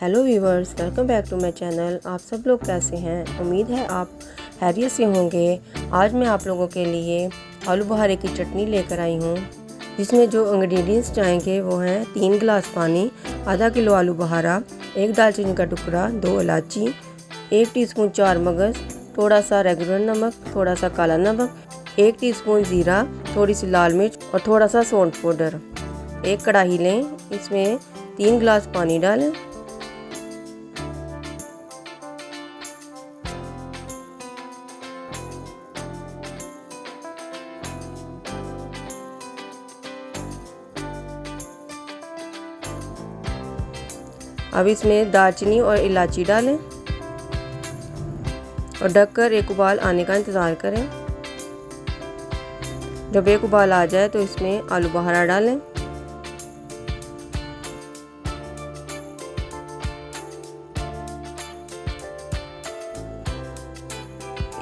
Hello viewers, welcome back to my channel. आप सब लोग कैसे हैं? उम्मीद है आप खैरियत से होंगे। आज मैं आप लोगों के लिए आलू बुखारे की चटनी लेकर आई हूँ, जिसमें जो इंग्रेडिएंट्स जाएंगे वो हैं 3 गिलास पानी, आधा किलो आलू बुखारा, 1 दालचीनी का टुकड़ा, 2 इलायची, 1 टीस्पून चार मगज़, थोड़ा सा रेगुलर नमक, थोड़ा सा काला नमक, 1 टीस्पून ज़ीरा, थोड़ी सी लाल मिर्च और थोड़ा सा सौंठ पाउडर। एक कढ़ाई लें, इसमें 3 गिलास पानी डालें। अब इसमें दालचीनी और इलायची डालें और ढककर एक उबाल आने का इंतज़ार करें। जब एक उबाल आ जाए तो इसमें आलू बुखारा डालें।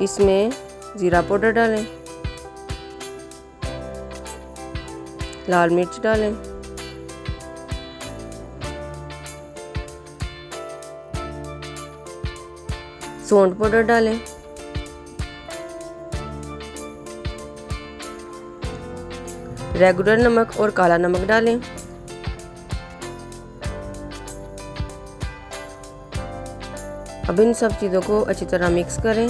इसमें ज़ीरा पाउडर डालें, लाल मिर्च डालें, सौंठ पाउडर डालें, रेगुलर नमक और काला नमक डालें। अब इन सब चीज़ों को अच्छी तरह मिक्स करें।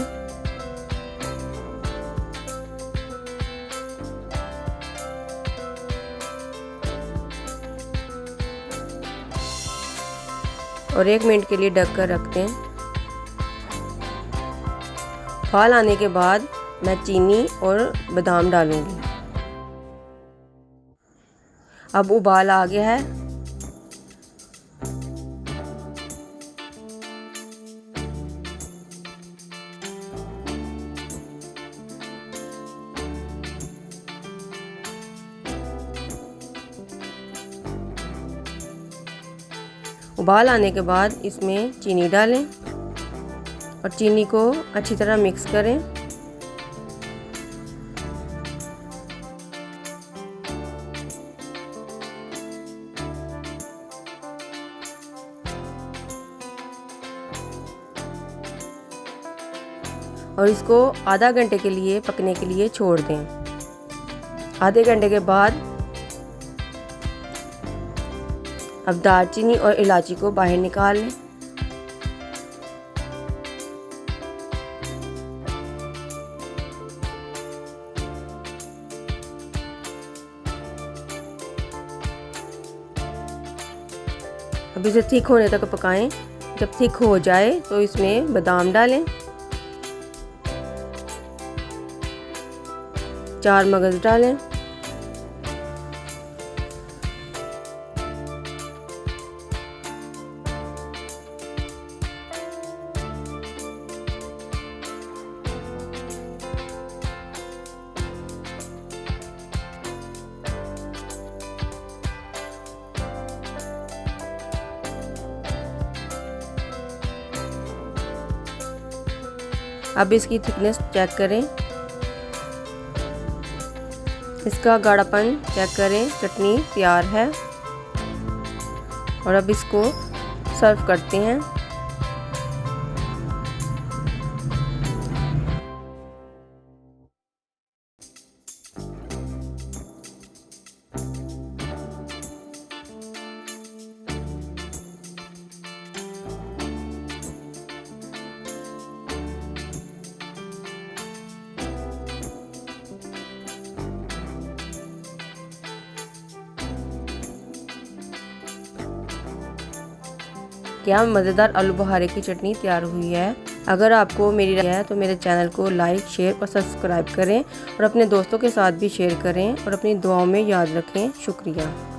और 1 मिनट के लिए ढक कर रख दें। उबाल आने के बाद मैं चीनी और बादाम डालूंगी। अब उबाल आ गया है। उबाल आने के बाद इसमें चीनी डालें और चीनी को अच्छी तरह मिक्स करें। और इसको आधा घंटे के लिए पकने के लिए छोड़ दें। आधे घंटे के बाद अब दालचीनी और इलायची को बाहर निकाल लें। अब इसे थिक होने तक पकाएं। जब थिक हो जाए तो इसमें बादाम डालें, 4 मगज़ डालें, अब इसकी थिकनेस चेक करें, इसका गाढ़ापन चेक करें। चटनी तैयार है और अब इसको सर्व करते हैं। क्या मज़ेदार आलू बुखारे की चटनी तैयार हुई है। अगर आपको मेरी राय है तो मेरे चैनल को लाइक, शेयर और सब्सक्राइब करें और अपने दोस्तों के साथ भी शेयर करें और अपनी दुआओं में याद रखें। शुक्रिया।